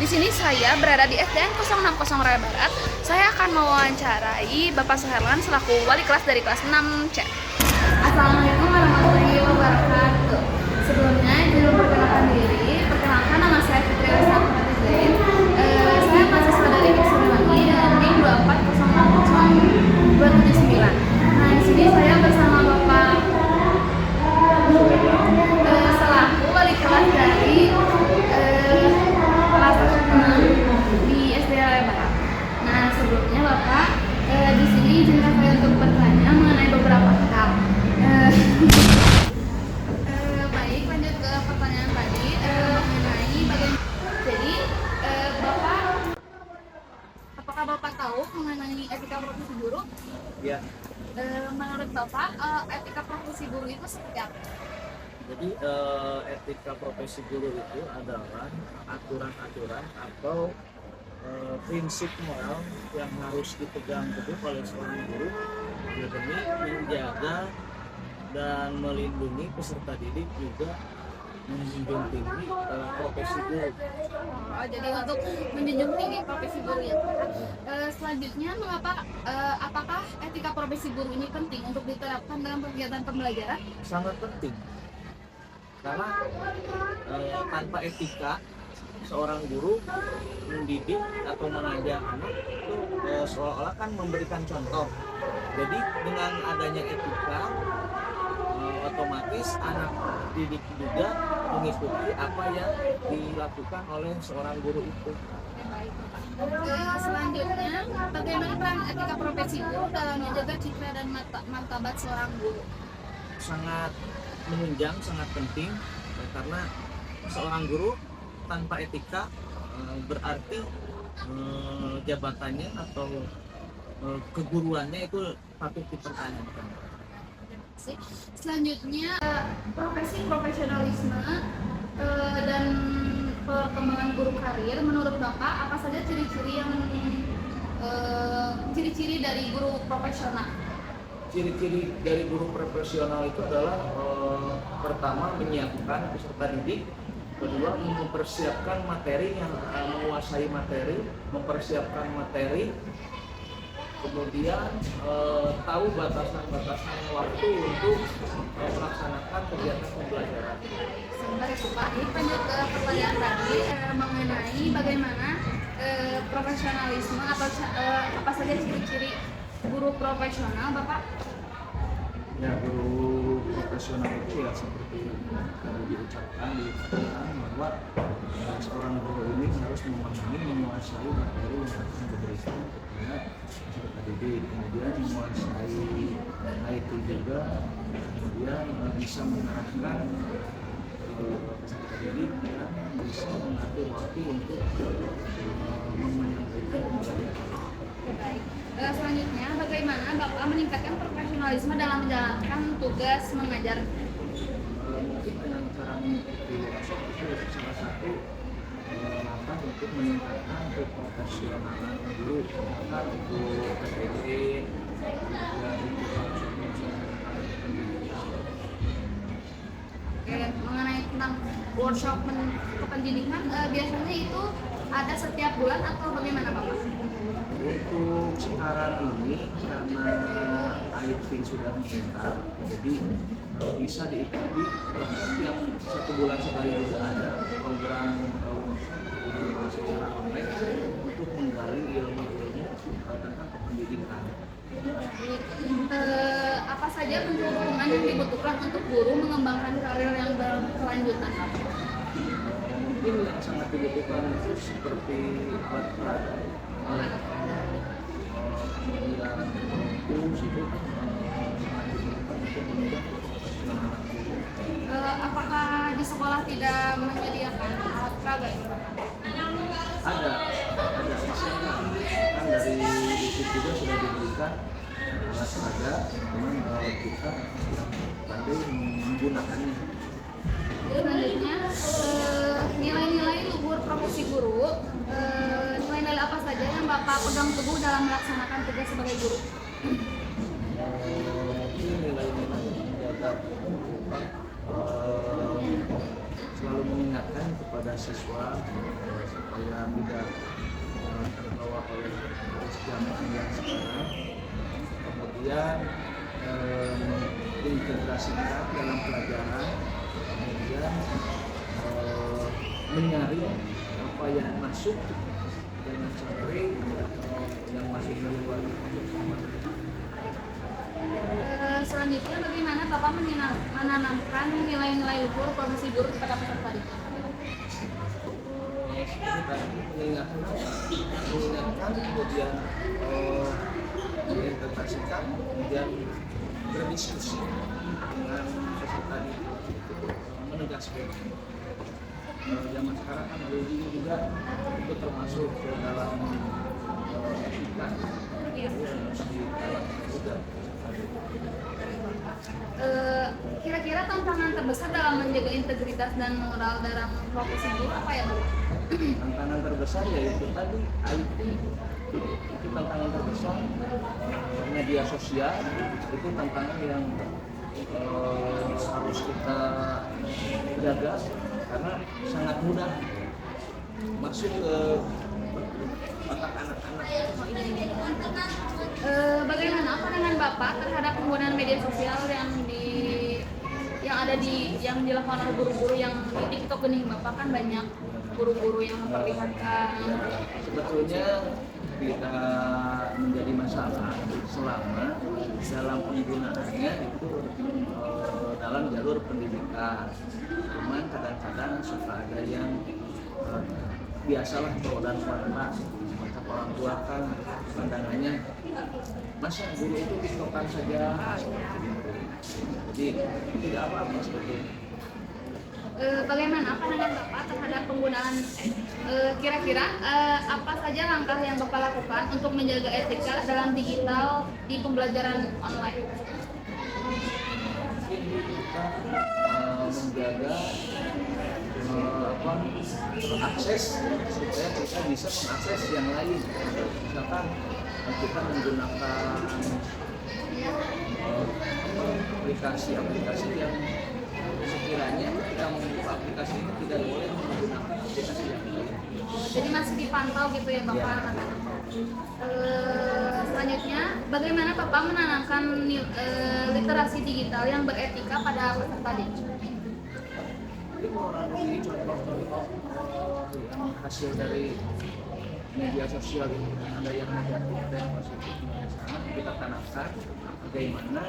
sini saya berada di SDN 060 Raya Barat. Saya akan mewawancarai Bapak Suherlan selaku wali kelas dari kelas 6C. Assalamualaikum warahmatullahi wabarakatuh. Sebelumnya, izin memperkenalkan diri. Perkenalkan, nama saya Fitri Lestari Zain. Saya mahasiswa dari Sriwangi dengan NIM 2400279. Nah, di sini saya bersama Bapak selaku wali kelas dari kelas 6 di SDN Raya Barat. Nah, sebelumnya Bapak, di sini izinkan saya untuk bertanya mengenai beberapa hal. Baik, lanjut ke pertanyaan tadi mengenai bagaimana. Jadi, Bapak, apakah Bapak tahu mengenai etika profesi guru? Ya, Menurut Bapak, etika profesi guru itu seperti apa? jadi etika profesi guru itu adalah aturan-aturan atau prinsip moral yang harus dipegang teguh oleh seorang guru demi menjaga dan melindungi peserta didik, juga menjunjung tinggi profesi guru. Jadi untuk menjunjung tinggi profesi guru ya Pak. Selanjutnya, apakah etika profesi guru ini penting untuk diterapkan dalam kegiatan pembelajaran? Sangat penting karena tanpa etika seorang guru mendidik atau mengajar anak itu seolah-olah kan memberikan contoh. Jadi dengan adanya etika otomatis anak didik juga mengikuti apa yang dilakukan oleh seorang guru itu. Selanjutnya, bagaimana peran etika profesi guru dalam menjaga citra dan martabat seorang guru? Sangat menunjang, sangat penting karena seorang guru tanpa etika berarti jabatannya atau keguruannya itu patut dipertanyakan. Selanjutnya, profesi profesionalisme dan perkembangan guru karir. Menurut Bapak, apa saja ciri-ciri dari guru profesional? Ciri-ciri dari guru profesional itu adalah pertama, menyiapkan peserta didik, kedua, mempersiapkan materi, yang menguasai materi, mempersiapkan materi, kemudian tahu batasan-batasan waktu untuk melaksanakan kegiatan pembelajaran. Sebentar ya Pak, ini lanjut ke pertanyaan tadi mengenai bagaimana profesionalisme atau apa saja ciri-ciri guru profesional Bapak? Ya, guru profesional itu ya seperti diucapkan bahwa seorang guru ini harus memahami, menguasai materi yang akan diberikan kepada peserta didik, kemudian menguasai IT juga, kemudian bisa mengarahkan peserta didik dan bisa mengatur waktu untuk menyampaikan pembelajaran. Baik. Selanjutnya, bagaimana Bapak meningkatkan profesionalisme dalam menjalankan tugas mengajar? Mungkin dengan cara mengikuti workshop itu salah satu langkah untuk meningkatkan keprofesionalan guru, karena itu PPD dan itu harus Mengenai tentang workshop kependidikan, biasanya itu ada setiap bulan atau bagaimana Bapak? Untuk sekarang ini karena IT sudah meningkat, jadi bisa diikuti setiap 1 bulan sekali juga ada program secara online untuk menggali ilmu-ilmu tentang kependidikan. Apa saja bentuk dukungan yang dibutuhkan untuk guru mengembangkan karir yang berkelanjutan? Mungkin yang sangat dibutuhkan itu seperti alat peraga, kemudian tools itu sangat dibutuhkan untuk menunjang profesional guru. Apakah di sekolah tidak menyediakan alat peraga? Ada misalnya kan dari YouTube juga sudah diberikan alat peraga, cuman kita pandai menggunakannya. Selanjutnya, nilai-nilai luhur profesi guru, nilai-nilai apa saja yang Bapak pegang teguh dalam melaksanakan tugas sebagai guru? Nilai-nilai menjaga selalu mengingat mengingatkan kepada siswa supaya tidak terbawa oleh zaman yang sekarang, kemudian mengintegrasikan dalam pelajaran, kemudian menyaring apa yang masuk, jangan sampai yang masuk dari luar masuk sama. Selanjutnya bagaimana Bapak menanamkan nilai-nilai luhur profesi guru kepada peserta didik? Mengingatkan kemudian diintegrasikan, kemudian berdiskusi dengan peserta didik, menegaskan zaman sekarang kan bullying juga itu termasuk ke dalam etika harus ditanamkan juga. Kira-kira tantangan terbesar dalam menjaga integritas dan moral dalam profesi guru apa ya, Bu? Tantangan terbesar yaitu tadi IT, itu tantangan terbesar. Media sosial itu tantangan yang harus kita jaga karena sangat mudah masuk ke otak anak-anak. Bagaimana pandangan Bapak terhadap penggunaan media sosial yang dilakukan oleh guru-guru yang di TikTok gening Bapak? Kan banyak guru-guru yang memperlihatkan. Sebetulnya tidak menjadi masalah selama dalam penggunaannya itu dalam jalur pendidikan. Cuman kadang-kadang suka ada yang biasalah pro dan kontra. Maka orang tua kan pandangannya masa guru itu tiktokan saja, jadi tidak apa-apa sebetulnya. Bagaimana pandangan Bapak terhadap penggunaan kira-kira apa saja langkah yang Bapak lakukan untuk menjaga etika dalam digital di pembelajaran online? Kita menjaga akses supaya kita bisa mengakses yang lain. Misalkan kita menggunakan aplikasi yang sekiranya kita membuka aplikasi ini tidak boleh menggunakan aplikasi yang lain. Jadi masih dipantau gitu ya Bapak? Ya. Selanjutnya, bagaimana Bapak menanamkan literasi digital yang beretika pada peserta didik? Jadi melalui contoh-contoh yang hasil dari media sosial itu ada yang negatif dan positif. Kita tanamkan bagaimana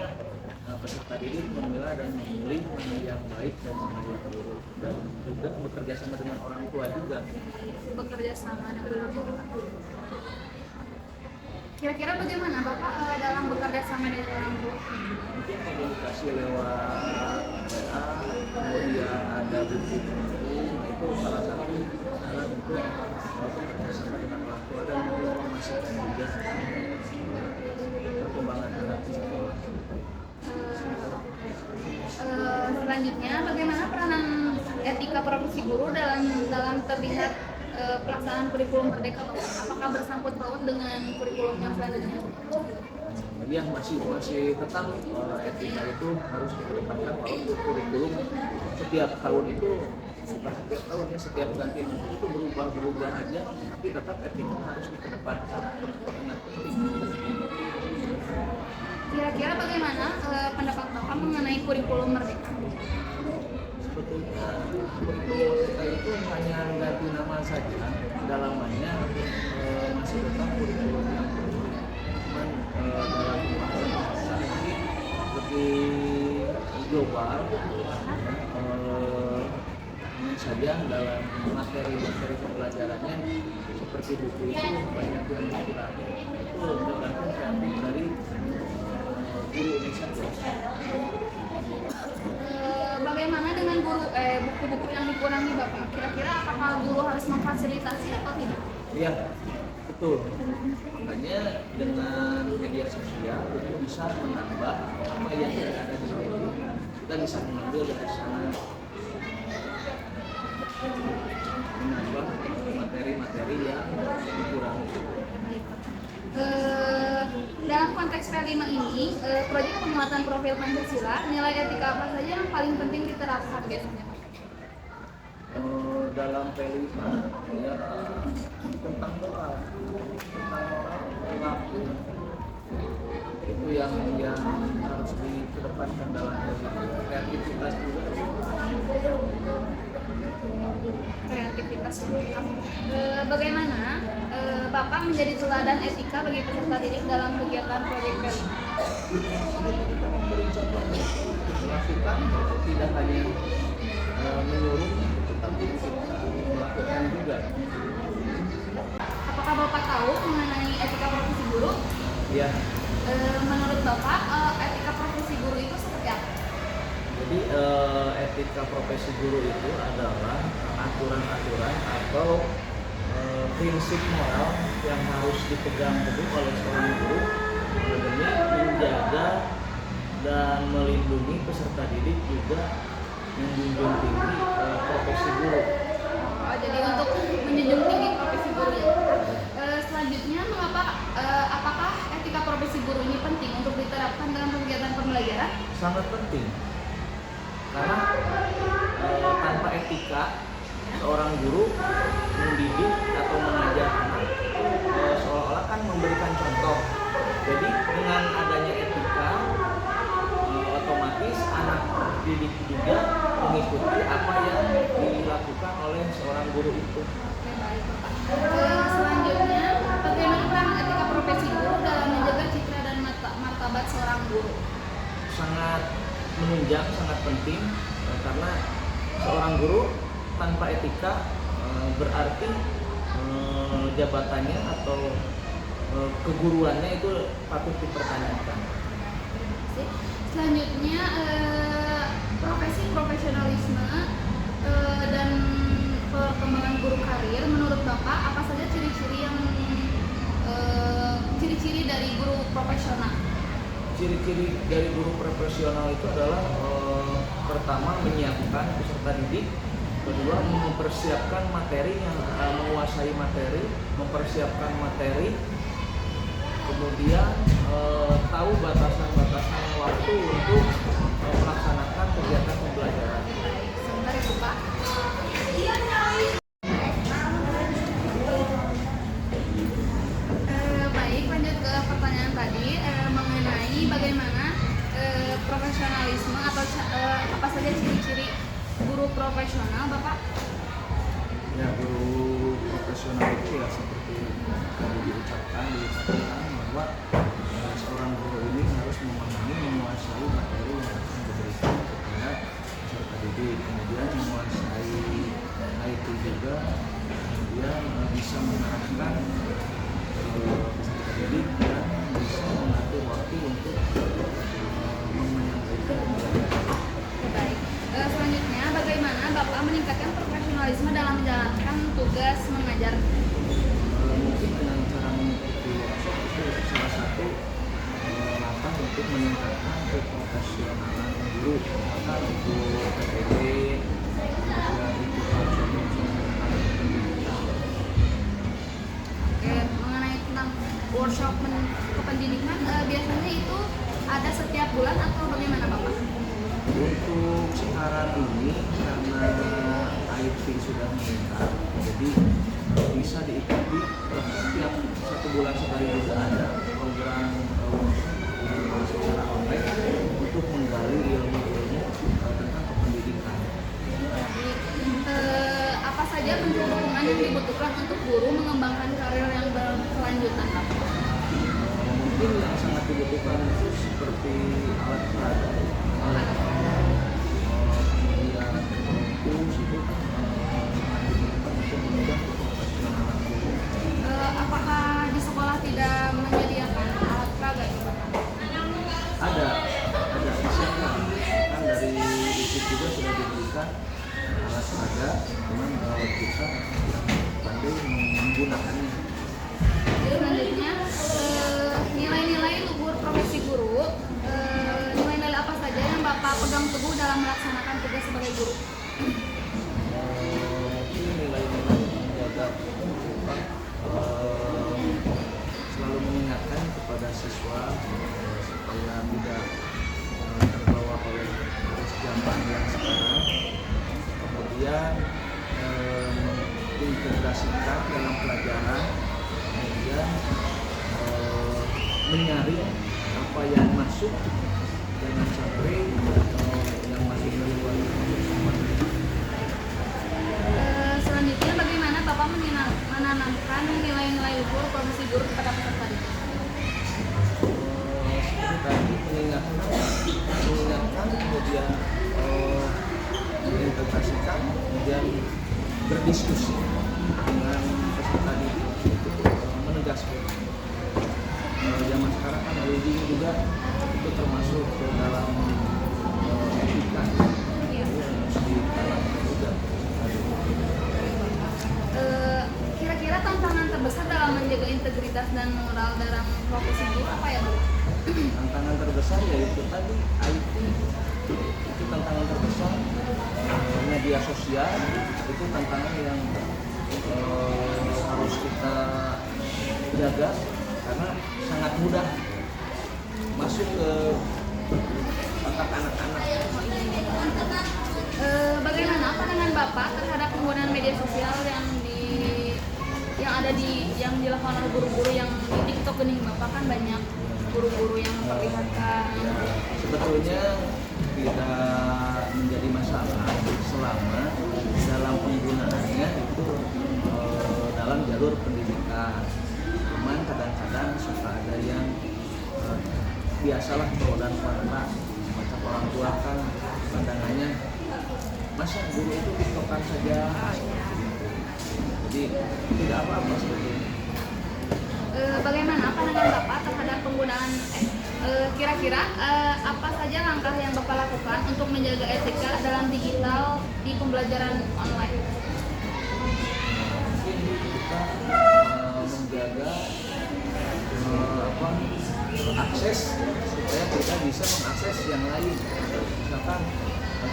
peserta didik memilah dan memilih mana yang baik dan mana yang buruk, dan juga bekerja sama dengan orang tua juga. Bekerja sama dengan orang tua. Kira-kira bagaimana Bapak dalam bekerja sama dengan orang tua? Mungkin komunikasi lewat WA, kemudian ada buku-buku, itu salah satu cara untuk bekerja sama dengan orang tua dan menginformasikan juga perkembangan anak di sekolah. Selanjutnya, bagaimana peranan etika profesi guru dalam terlihat pelaksanaan kurikulum merdeka Bapak? Apakah bersangkut paut dengan kurikulum yang selanjutnya? Ya masih tetap etika itu harus dikedepankan walaupun kurikulum setiap tahun itu bukan setiap tahun ya, setiap ganti menteri itu berubah aja, tapi tetap etika harus dikedepankan. Kira-kira bagaimana pendapat Bapak mengenai kurikulum merdeka? Sebetulnya kurikulum merdeka itu hanya ganti nama saja, dalamannya masih tetap kurikulum yang cuman dalam bahasa ini lebih global. Hanya saja dalam materi-materi pembelajarannya seperti buku itu banyak yang dikurangi, itu tergantung kreatif dari guru ini saja. Bagaimana dengan buku-buku yang dikurangi Bapak? Kira-kira apakah guru harus memfasilitasi atau tidak? Iya, betul. Makanya dengan media sosial itu bisa menambah apa yang ada di situ. Kita bisa mengambil dari sana, menambah materi-materi yang dikurangi. Dalam konteks P5 ini, proyek penguatan profil Pancasila, nilai etika apa saja yang paling penting diterapkan biasanya? dalam P5 ya, tentang moral, perilaku itu yang harus dikedepankan dalam kreativitas juga. Kreativitas. Bagaimana Bapak menjadi teladan etika bagi peserta didik dalam kegiatan proyek PEL? Kita memberi contoh, melakukan tidak hanya menyuruh, tetapi kita melakukan juga. Apakah Bapak tahu mengenai etika profesi guru? Ya, Menurut Bapak, etika profesi guru itu seperti apa? jadi etika profesi guru itu adalah aturan-aturan atau prinsip moral yang harus dipegang teguh oleh seorang guru demi menjaga dan melindungi peserta didik, juga menjunjung tinggi profesi guru. Oh, jadi untuk menjunjung tinggi profesi guru ya. Selanjutnya, apakah etika profesi guru ini penting untuk diterapkan dalam kegiatan pembelajaran? Sangat penting karena tanpa etika seorang guru mendidik atau mengajar anak seolah-olah kan memberikan contoh. Jadi dengan adanya etika otomatis anak didik juga mengikuti apa yang dilakukan oleh seorang guru itu. Oke, baik Bapak. Selanjutnya, bagaimana peran etika profesi guru dalam menjaga citra dan martabat seorang guru? Sangat menunjang, sangat penting karena seorang guru tanpa etika berarti jabatannya atau keguruannya itu patut dipertanyakan. Selanjutnya, profesi profesionalisme dan perkembangan guru karir. Menurut Bapak, apa saja ciri-ciri dari guru profesional? Ciri-ciri dari guru profesional itu adalah pertama menyiapkan peserta didik, kedua mempersiapkan materi yang menguasai materi, mempersiapkan materi, kemudian tahu batasan-batasan waktu untuk melaksanakan kegiatan pembelajaran. Sebentar ya Bapak. Baik, lanjut ke pertanyaan tadi mengenai bagaimana profesionalisme atau apa saja ciri-ciri guru profesional, Bapak? Ya, guru profesional itu ya seperti tadi diucapkan bahwa seorang guru ini harus memahami, menguasai materi yang akan diberikan kepada peserta didik, kemudian menguasai IT juga, kemudian bisa mengarahkan peserta didik dan bisa mengatur waktu untuk menyampaikan pembelajaran. Baik. Selanjutnya, bagaimana Bapak meningkatkan profesionalisme dalam menjalankan tugas mengajar? Mungkin dengan cara mengikuti workshop itu salah satu langkah untuk meningkatkan keprofesionalan guru, maka untuk PPD kemudian ikut workshop Mengenai tentang workshop kependidikan, biasanya itu ada setiap bulan atau bagaimana Bapak? untuk sekarang ini karena IT sudah meningkat, jadi bisa diikuti setiap 1 bulan sekali juga ada program secara online untuk menggali ilmu-ilmu tentang kependidikan. Apa saja bentuk dukungan yang dibutuhkan untuk guru mengembangkan karir yang berkelanjutan, Bapak? Mungkin yang sangat dibutuhkan seperti alat peraga, kemudian tools itu sangat dibutuhkan untuk menunjang keprofesionalan guru. Apakah di sekolah tidak menyediakan alat peraga itu, Bapak? Ada disiapkan kan dari dikit juga sudah diberikan alat peraga, cuman kita pandai menggunakannya. Selanjutnya, nilai-nilai luhur profesi guru, nilai-nilai apa saja yang Bapak pegang teguh dalam melaksanakan tugas sebagai guru? Mungkin nilai-nilai menjaga selalu mengingatkan kepada siswa supaya tidak terbawa oleh arus zaman yang sekarang, kemudian mengintegrasikan dalam pelajaran, kemudian menyaring apa yang masuk, jangan sampai yang masuk dari luar itu masuk semua. Selanjutnya bagaimana Bapak menanamkan nilai-nilai luhur profesi guru kepada peserta didik? Seperti tadi mengingatkan, kemudian mengintegrasikan, kemudian berdiskusi dengan peserta didik untuk menegaskan. Zaman sekarang kan bullying juga itu termasuk ke dalam etika, harus ditanamkan juga. Kira-kira tantangan terbesar dalam menjaga integritas dan moral dalam profesi guru apa ya Bu? Tantangan terbesar yaitu tadi IT, itu tantangan terbesar. Media sosial itu tantangan yang harus kita jaga karena sangat mudah masuk ke otak anak-anak. Bagaimana pandangan Bapak terhadap penggunaan media sosial yang dilakukan oleh guru-guru yang di TikTok gini? Bapak kan banyak guru-guru yang memperlihatkan. Sebetulnya tidak menjadi masalah selama dalam penggunaannya itu dalam jalur pendidikan. Cuman kadang-kadang suka ada yang biasalah pro dan kontra. Macam orang tua kan pandangannya masa guru itu tiktokan saja. Jadi tidak apa-apa sebetulnya. Bagaimana pandangan Bapak terhadap penggunaan kira-kira apa saja langkah yang Bapak lakukan untuk menjaga etika dalam digital di pembelajaran online? Mungkin kita menjaga akses supaya kita bisa mengakses yang lain. Misalkan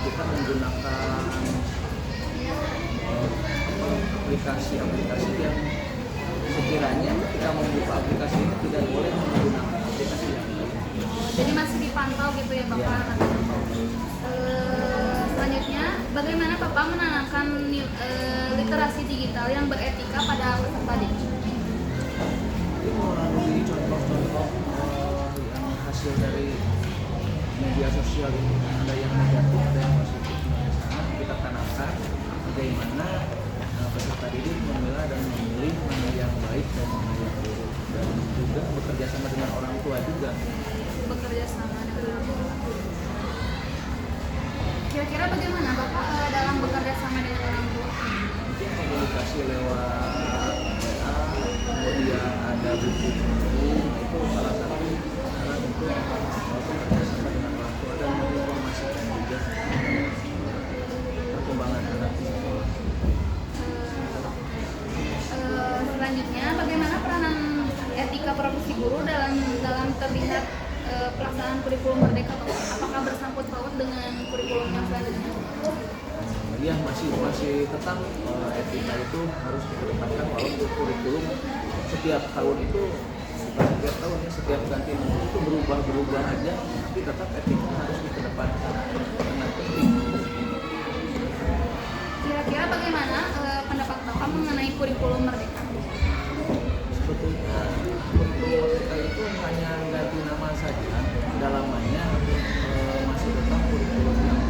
kita menggunakan aplikasi-aplikasi yang sekiranya ketika membuka aplikasi ini tidak boleh menggunakan aplikasi yang lain. Jadi masih dipantau gitu ya Bapak? Ya. Selanjutnya, bagaimana Bapak menanamkan literasi digital yang beretika pada peserta didik? Ini melalui contoh-contoh yang hasil dari media sosial ini, ada yang negatif, ada yang positif. Nah, kita tanamkan bagaimana peserta didik memilah dan memilih mana yang baik dan mana yang buruk, dan juga bekerja sama dengan orang tua juga. Bekerja sama dengan orang tua. Kira-kira bagaimana Bapak dalam bekerja sama dengan orang tua? Mungkin komunikasi lewat WA, kemudian ada buku-buku, itu salah satu cara untuk bekerja sama dengan orang tua dan menginformasikan juga perkembangan anak di sekolah. Selanjutnya, bagaimana peranan etika profesi guru dalam terlihat pelaksanaan kurikulum merdeka? Apakah bersangkut paut dengan kurikulum yang selanjutnya? Ya masih tetap etika itu harus dikedepankan walaupun kurikulum setiap tahun itu setiap ganti menteri itu berubah aja, tapi tetap etika harus dikedepankan dengan penting. Kira-kira bagaimana pendapat Bapak mengenai kurikulum merdeka? Sebetulnya kurikulum merdeka itu hanya ganti nama saja, dalamannya masih tetap kurikulum yang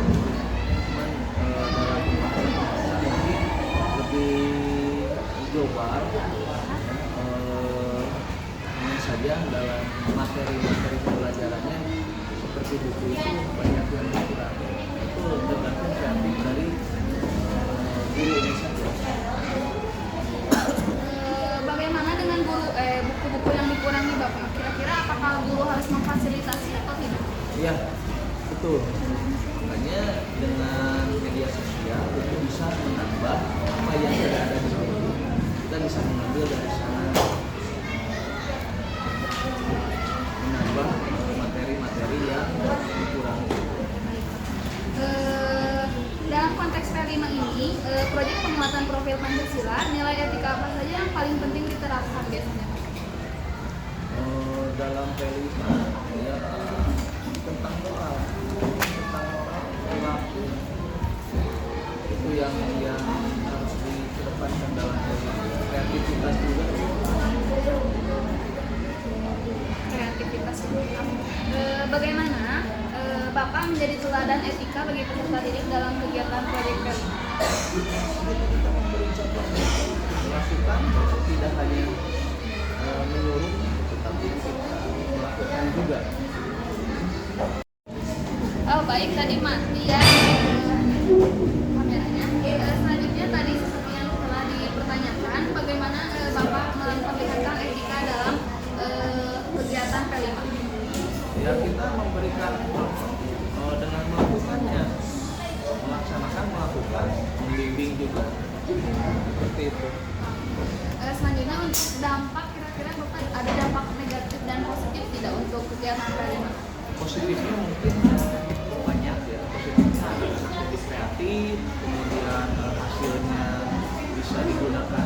cuman dalam pembahasan mungkin lebih global, hanya saja dalam materi-materi pembelajarannya seperti buku itu banyak yang kurang. Itu tergantung kreatif dari guru ini saja. Bagaimana dengan buku-buku yang dikurangi Bapak? Kira-kira apakah guru harus memfasilitasi atau tidak? Iya, betul. Makanya dengan media sosial itu bisa menambah apa yang tidak ada di buku. Kita bisa mengambil dari sana, menambah materi-materi yang dikurangi. Dalam konteks P5 ini, proyek penguatan profil Pancasila, nilai etika apa saja yang paling penting diterapkan biasanya? Dalam P5 ya tentang moral, perilaku itu yang harus dikedepankan dalam bagaimana Bapak menjadi teladan etika bagi peserta didik dalam kegiatan proyek Kelima? Kita memberi contoh, melakukan, tidak hanya menyuruh, tetapi kita melakukan juga. Oh baik, tadi mati ya kameranya. Selanjutnya tadi seperti yang telah dipertanyakan, bagaimana Bapak memperlihatkan etika dalam kegiatan Kelima? Ya kita memberikan contoh dengan melakukannya, melakukan, membimbing juga, seperti itu. Selanjutnya untuk dampak, kira-kira Bapak ada dampak negatif dan positif tidak untuk kegiatan Kelima? Positifnya mungkin banyak ya, positifnya anak-anak lebih kreatif, kemudian hasilnya bisa digunakan